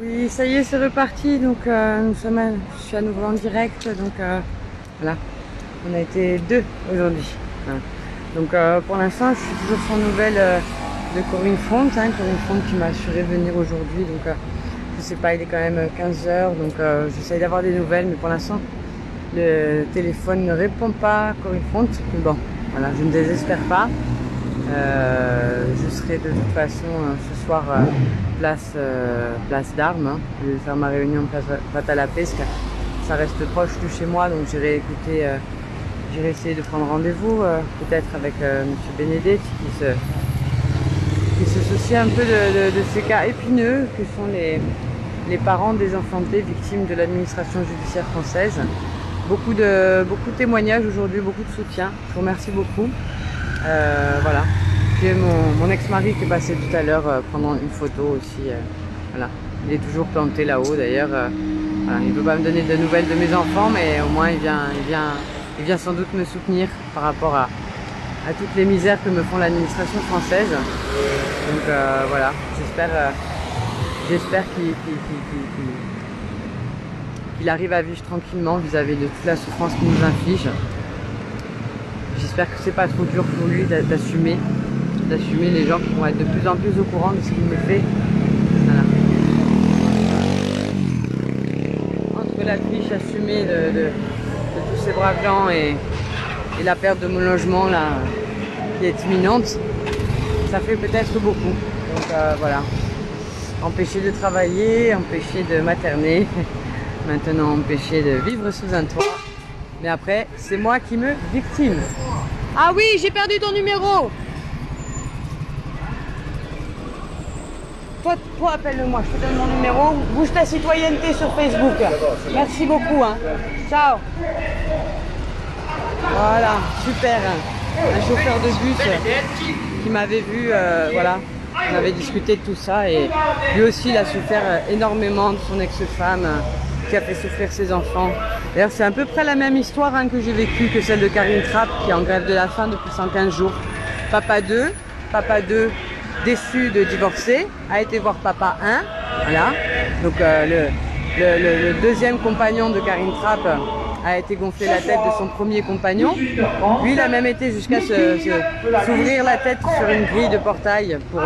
Oui, ça y est, c'est reparti. Donc, je suis à nouveau en direct. Donc, voilà, on a été deux aujourd'hui. Voilà. Donc, pour l'instant, je suis toujours sans nouvelles de Corinne Front. Corinne Front qui m'a assuré venir aujourd'hui. Donc, je sais pas, il est quand même 15 h. Donc, j'essaye d'avoir des nouvelles. Mais pour l'instant, le téléphone ne répond pas à Corinne Front. Mais bon, voilà, je ne désespère pas. Je serai de toute façon ce soir place d'Armes. Hein. Je vais faire ma réunion place Vattalapesca. Ça reste proche de chez moi, donc j'irai écouter, j'irai essayer de prendre rendez-vous peut-être avec Monsieur Benedetti qui se soucie un peu de ces cas épineux que sont les parents désenfantés victimes de l'administration judiciaire française. Beaucoup de témoignages aujourd'hui, beaucoup de soutien. Je vous remercie beaucoup. Voilà. J'ai mon ex-mari qui est passé tout à l'heure prendre une photo aussi. Voilà. Il est toujours planté là-haut d'ailleurs. Voilà. Il ne peut pas me donner de nouvelles de mes enfants, mais au moins il vient sans doute me soutenir par rapport à toutes les misères que me font l'administration française. Donc voilà, j'espère qu'il arrive à vivre tranquillement vis-à-vis de toute la souffrance qu'il nous inflige. J'espère que c'est pas trop dur pour lui d'assumer les gens qui vont être de plus en plus au courant de ce qu'il me fait. Voilà. Entre la triche assumée de tous ces braves gens et la perte de mon logement là, qui est imminente, ça fait peut-être beaucoup. Donc voilà. Empêcher de travailler, empêcher de materner, maintenant empêcher de vivre sous un toit. Mais après, c'est moi qui me victime. Ah oui, j'ai perdu ton numéro. Toi appelle-le-moi, je te donne mon numéro. Bouge ta citoyenneté sur Facebook. Merci beaucoup. Hein. Ciao. Voilà, super. Un chauffeur de bus qui m'avait vu, voilà. On avait discuté de tout ça et lui aussi il a souffert énormément de son ex-femme qui a fait souffrir ses enfants. D'ailleurs c'est à peu près la même histoire que j'ai vécue que celle de Karine Trapp qui est en grève de la faim depuis 115 jours. Papa 2 déçu de divorcer, a été voir papa 1, voilà. Donc le deuxième compagnon de Karine Trapp a été gonfler la tête de son premier compagnon. Lui, il a même été jusqu'à s'ouvrir la tête sur une grille de portail pour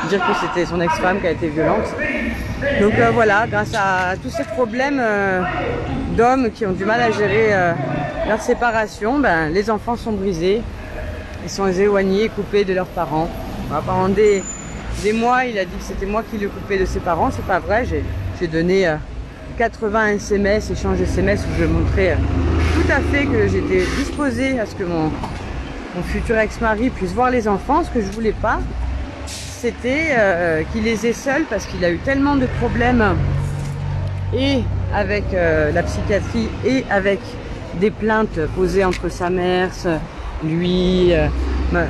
dire que c'était son ex-femme qui a été violente. Donc voilà, grâce à tous ces problèmes d'hommes qui ont du mal à gérer leur séparation, ben, les enfants sont brisés, ils sont éloignés, coupés de leurs parents. Pendant des mois, il a dit que c'était moi qui le coupais de ses parents. C'est pas vrai, j'ai donné 80 SMS, échanges SMS où je montrais tout à fait que j'étais disposée à ce que mon futur ex-mari puisse voir les enfants. Ce que je voulais pas, c'était qu'il les ait seuls parce qu'il a eu tellement de problèmes et avec la psychiatrie et avec des plaintes posées entre sa mère, lui,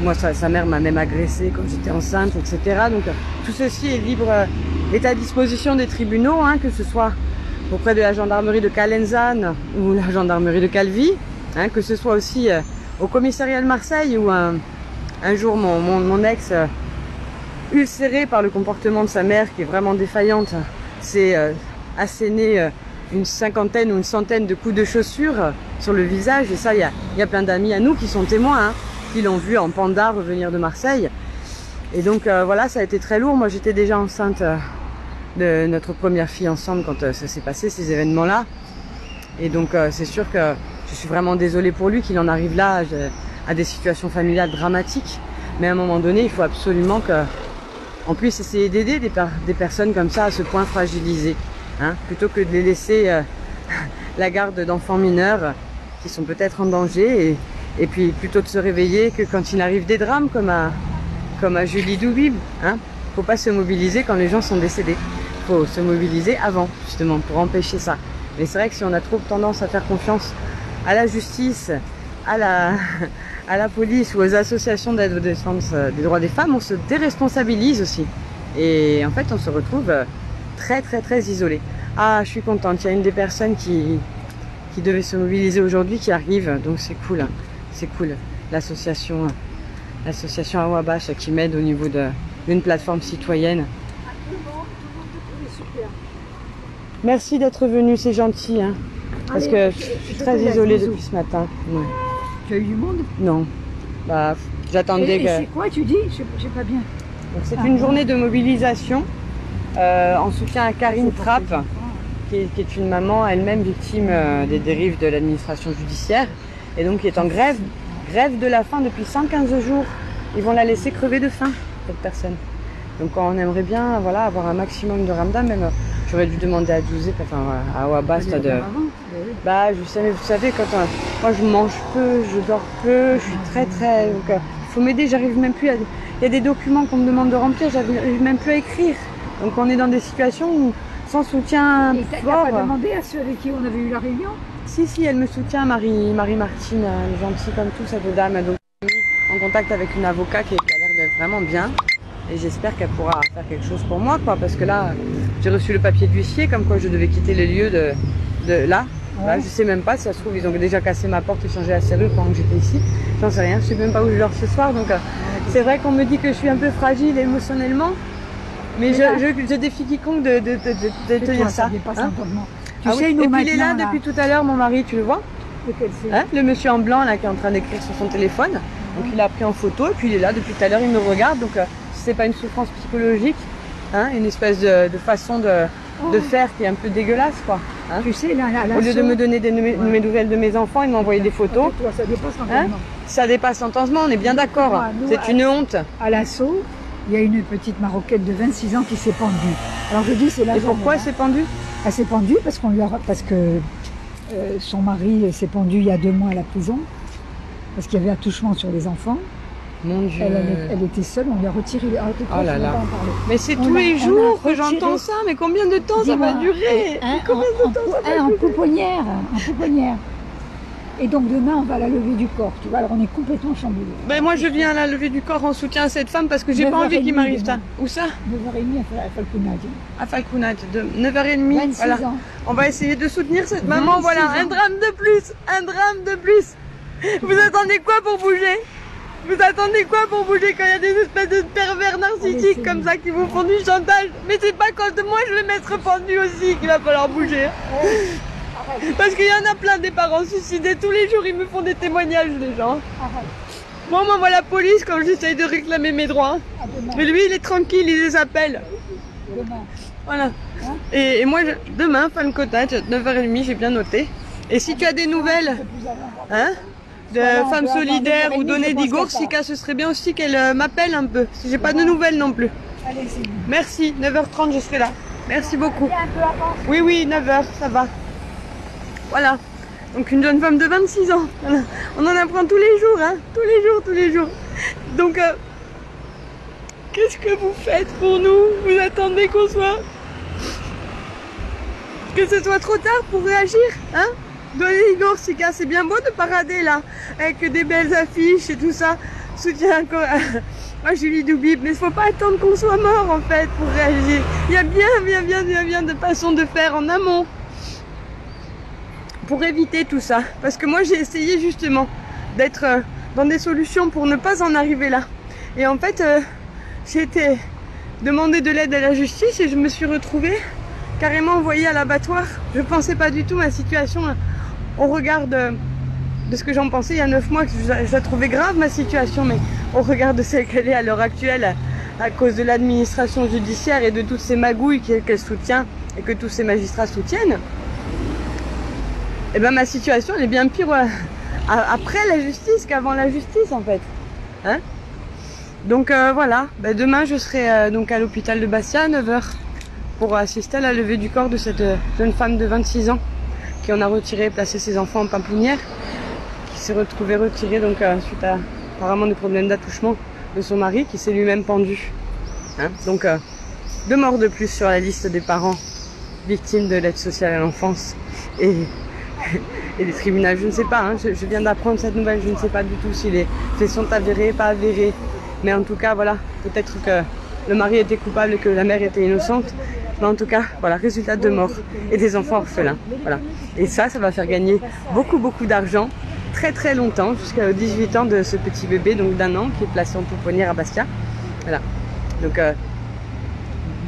moi sa mère m'a même agressée quand j'étais enceinte, etc. Donc tout ceci est à disposition des tribunaux, que ce soit auprès de la gendarmerie de Calenzane ou la gendarmerie de Calvi, que ce soit aussi au commissariat de Marseille où un jour mon ex, ulcéré par le comportement de sa mère qui est vraiment défaillante, s'est asséné une cinquantaine ou une centaine de coups de chaussure sur le visage. Et ça, il y a plein d'amis à nous qui sont témoins, qui l'ont vu en panda revenir de Marseille. Et donc voilà, ça a été très lourd. Moi j'étais déjà enceinte de notre première fille ensemble quand ça s'est passé, ces événements-là. Et donc c'est sûr que je suis vraiment désolée pour lui qu'il en arrive là à des situations familiales dramatiques. Mais à un moment donné, il faut absolument qu'on puisse essayer d'aider des personnes comme ça à ce point fragilisées. Plutôt que de les laisser la garde d'enfants mineurs qui sont peut-être en danger et puis plutôt de se réveiller que quand il arrive des drames comme à Julie Doubib. Faut pas se mobiliser quand les gens sont décédés. Faut se mobiliser avant, justement, pour empêcher ça. Mais c'est vrai que si on a trop tendance à faire confiance à la justice, à la police ou aux associations d'aide aux défense des droits des femmes, on se déresponsabilise aussi. Et en fait, on se retrouve très isolé. Ah, je suis contente, il y a une des personnes qui devait se mobiliser aujourd'hui qui arrive, donc c'est cool. C'est cool. L'association Awabash qui m'aide au niveau d'une plateforme citoyenne. Super. Merci d'être venu, c'est gentil. Hein, parce que je suis très isolée depuis ce matin. Ouais. Tu as eu du monde? Non. Bah, j'attendais que... Et c'est quoi tu dis? Je sais pas bien. C'est une journée de mobilisation en soutien à Karine Trapp, qui est une maman elle-même victime des dérives de l'administration judiciaire et donc qui est en grève de la faim depuis 115 jours. Ils vont la laisser crever de faim, cette personne. Donc on aimerait bien voilà, avoir un maximum de ramadan, même j'aurais dû demander à Djouzé, enfin à Wabast de... Bah je sais, mais vous savez, quand moi je mange peu, je dors peu, je suis très donc il faut m'aider, j'arrive même plus à... Il y a des documents qu'on me demande de remplir, j'arrive même plus à écrire. Donc on est dans des situations où sans soutien fort... Tu n'as pas demandé à ceux avec qui on avait eu la réunion? Si, elle me soutient, Marie Martine, elle est gentille comme tout, cette dame. Donc en contact avec une avocate qui a l'air d'être vraiment bien. Et j'espère qu'elle pourra faire quelque chose pour moi, quoi. Parce que là, j'ai reçu le papier d'huissier, comme quoi je devais quitter les lieux de là. Ouais. Là, je sais même pas si ça se trouve, ils ont déjà cassé ma porte et changé la serrure pendant que j'étais ici. J'en sais rien, je sais même pas où je dors ce soir. Donc c'est vrai qu'on me dit que je suis un peu fragile émotionnellement. Mais je défie quiconque de te dire ça. Hein, tu sais, et puis il est là depuis tout à l'heure, mon mari, tu le vois, hein, le monsieur en blanc là qui est en train d'écrire sur son téléphone. Donc il a pris en photo et puis il est là depuis tout à l'heure, il me regarde. Donc si c'est pas une souffrance psychologique, hein, une espèce de façon de faire qui est un peu dégueulasse, quoi. Hein. Tu sais, au lieu de me donner mes nouvelles de mes enfants, il m'a envoyé des photos. Ça dépasse l'entendement. Hein, ça dépasse l'entendement, on est bien d'accord. C'est une honte. À l'assaut, il y a une petite Marocaine de 26 ans qui s'est pendue. Alors je dis, c'est la... Et pourquoi elle s'est pendue? Elle s'est pendue parce que son mari s'est pendu il y a 2 mois à la prison, parce qu'il y avait attouchement sur les enfants. Mon Dieu. Elle était seule, on lui a retiré... Oh là là. Mais c'est tous les jours que j'entends ça, mais combien de temps ça va durer? En pouponnière. Et donc demain, on va à la levée du corps, tu vois, alors on est complètement chamboulés. Ben moi je viens à la levée du corps en soutien à cette femme parce que j'ai pas envie qu'il m'arrive ça. Où ça? 9h30 à Falcounade. À Falcounade, de 9h30. Voilà. Ans. On va essayer de soutenir cette maman, voilà, un drame de plus, Vous attendez quoi pour bouger? Vous attendez quoi pour bouger quand il y a des espèces de pervers narcissiques comme ça qui vous font du chantage? Mais c'est pas quand moi je vais m'être pendu aussi qu'il va falloir bouger. Parce qu'il y en a plein des parents suicidés, tous les jours ils me font des témoignages les gens. Moi on m'envoie la police quand j'essaye de réclamer mes droits. Mais lui il est tranquille, il les appelle. Voilà. Et moi demain, fan cottage, 9h30, j'ai bien noté. Et si tu as des nouvelles hein, de femmes solidaires ou données d'Igor-Sika, ce serait bien aussi qu'elle m'appelle un peu. Si j'ai pas de nouvelles non plus. Merci, 9h30 je serai là. Merci beaucoup. Oui, 9h, ça va. Voilà, donc une jeune femme de 26 ans, voilà. On en apprend tous les jours, hein, tous les jours. Donc, qu'est-ce que vous faites pour nous? Vous attendez qu'on soit... Que ce soit trop tard pour réagir, hein? Donner Igor-Sika, c'est bien beau de parader là, avec des belles affiches et tout ça. Soutien à Julie Doubib, mais il ne faut pas attendre qu'on soit mort en fait pour réagir. Il y a bien de façons de faire en amont. Pour éviter tout ça, parce que moi j'ai essayé justement d'être dans des solutions pour ne pas en arriver là, et en fait j'ai été demander de l'aide à la justice et je me suis retrouvée carrément envoyée à l'abattoir. Je pensais pas du tout ma situation au regard de ce que j'en pensais il y a 9 mois, que je la trouvais grave ma situation, mais au regard de celle qu'elle est à l'heure actuelle à cause de l'administration judiciaire et de toutes ces magouilles qu'elle soutient et que tous ces magistrats soutiennent. Et ben ma situation elle est bien pire après la justice qu'avant la justice en fait. Hein, donc voilà, ben, demain je serai donc à l'hôpital de Bastia à 9h pour assister à la levée du corps de cette jeune femme de 26 ans qui en a retiré et placé ses enfants en pamponnière, qui s'est retrouvée retirée donc suite à apparemment des problèmes d'attouchement de son mari qui s'est lui-même pendu. Hein, donc 2 morts de plus sur la liste des parents victimes de l'aide sociale à l'enfance et des tribunaux, je ne sais pas, hein, je viens d'apprendre cette nouvelle, je ne sais pas du tout si les faits sont avérés, pas avérés, mais en tout cas voilà, peut-être que le mari était coupable et que la mère était innocente, mais en tout cas voilà, résultat de mort et des enfants orphelins, voilà. Et ça va faire gagner beaucoup d'argent, très longtemps, jusqu'à 18 ans de ce petit bébé, donc d'1 an, qui est placé en pouponnière à Bastia, voilà. Donc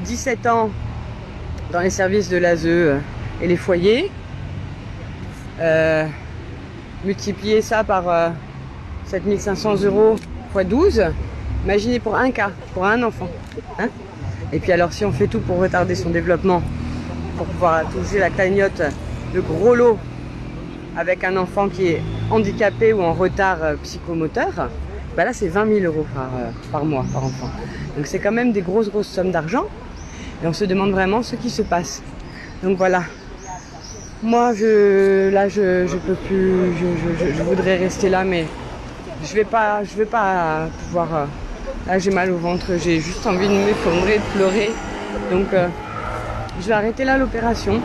17 ans dans les services de l'ASE et les foyers. Multiplier ça par 7500 € x 12. Imaginez pour un cas, pour un enfant. Hein? Et puis alors si on fait tout pour retarder son développement, pour pouvoir toucher la cagnotte, le gros lot, avec un enfant qui est handicapé ou en retard psychomoteur, bah là c'est 20 000 € par mois, par enfant. Donc c'est quand même des grosses sommes d'argent. Et on se demande vraiment ce qui se passe. Donc voilà. Moi je peux plus, je voudrais rester là, mais je vais pas pouvoir. Là j'ai mal au ventre, j'ai juste envie de m'effondrer, de pleurer. Donc je vais arrêter là l'opération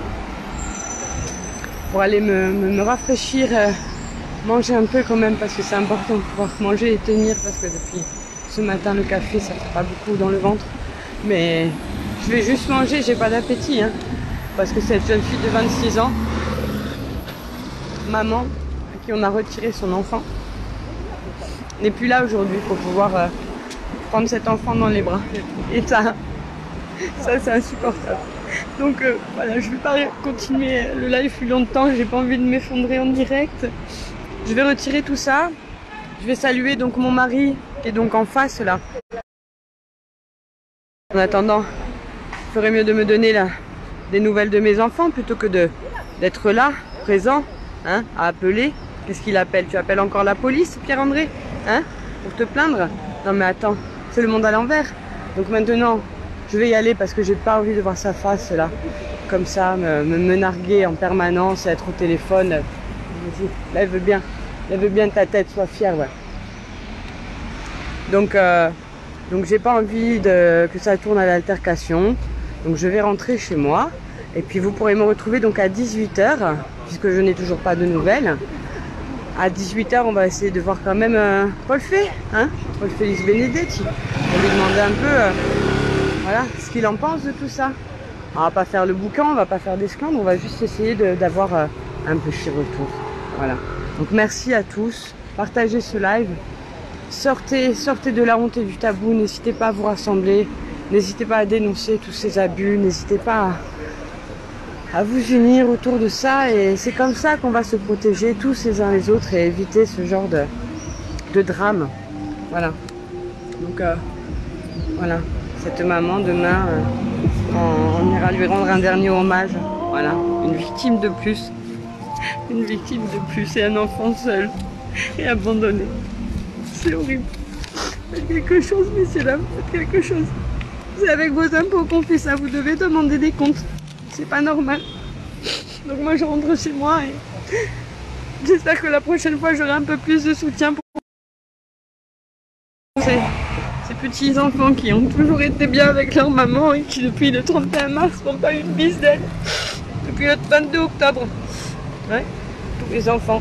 pour aller me rafraîchir, manger un peu quand même, parce que c'est important de pouvoir manger et tenir, parce que depuis ce matin le café ça fait pas beaucoup dans le ventre. Mais je vais juste manger, j'ai pas d'appétit, hein, parce que cette jeune fille de 26 ans, maman, à qui on a retiré son enfant, n'est plus là aujourd'hui pour pouvoir prendre cet enfant dans les bras. Et ça c'est insupportable. Donc voilà, je vais pas continuer le live plus longtemps, j'ai pas envie de m'effondrer en direct. Je vais retirer tout ça. Je vais saluer donc mon mari qui est donc en face là. En attendant, il ferait mieux de me donner là des nouvelles de mes enfants plutôt que d'être là, présent, hein, à appeler. Qu'est-ce qu'il appelle? Tu appelles encore la police, Pierre-André, hein, pour te plaindre? Non mais attends, c'est le monde à l'envers. Donc maintenant, je vais y aller parce que j'ai pas envie de voir sa face là, comme ça, me narguer en permanence, être au téléphone. Là, elle veut bien ta tête, sois fière, ouais. Donc j'ai pas envie que ça tourne à l'altercation. Donc je vais rentrer chez moi. Et puis vous pourrez me retrouver donc à 18 h, puisque je n'ai toujours pas de nouvelles. À 18 h, on va essayer de voir quand même Paul Fé, hein, Paul Félix Benedetti. On va lui demander un peu voilà, ce qu'il en pense de tout ça. On va pas faire le boucan, on va pas faire d'esclandre, on va juste essayer d'avoir un petit retour. Voilà. Donc merci à tous. Partagez ce live. Sortez de la honte et du tabou. N'hésitez pas à vous rassembler. N'hésitez pas à dénoncer tous ces abus. N'hésitez pas à vous unir autour de ça. Et c'est comme ça qu'on va se protéger tous les uns les autres et éviter ce genre de drame. Voilà. Donc voilà. Cette maman, demain, on ira lui rendre un dernier hommage. Voilà. Une victime de plus. Une victime de plus et un enfant seul et abandonné. C'est horrible. Faites quelque chose, messieurs, dames, faites quelque chose. C'est avec vos impôts qu'on fait ça, vous devez demander des comptes. C'est pas normal. Donc moi je rentre chez moi et j'espère que la prochaine fois j'aurai un peu plus de soutien pour ces petits enfants qui ont toujours été bien avec leur maman et qui depuis le 31 mars n'ont pas eu une bise d'elle. Depuis le 22 octobre. Ouais, tous les enfants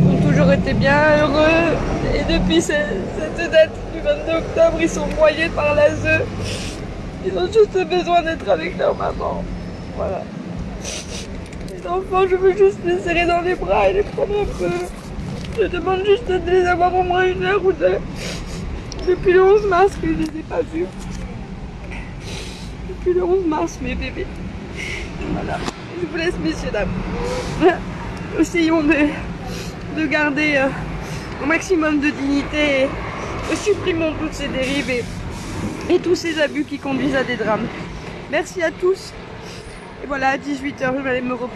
ont toujours été bien heureux et depuis cette date du 22 octobre, ils sont broyés par l'ASE. Ils ont juste besoin d'être avec leur maman. Voilà. Les enfants, je veux juste les serrer dans les bras et les prendre un peu. Je demande juste de les avoir au moins 1 heure ou 2. Depuis le 11 mars que je ne les ai pas vus. Depuis le 11 mars, mes bébés. Voilà. Je vous laisse, messieurs, dames. Essayons de garder au maximum de dignité et supprimons toutes ces dérives et tous ces abus qui conduisent à des drames. Merci à tous. Et voilà, à 18 h, je vais aller me reposer.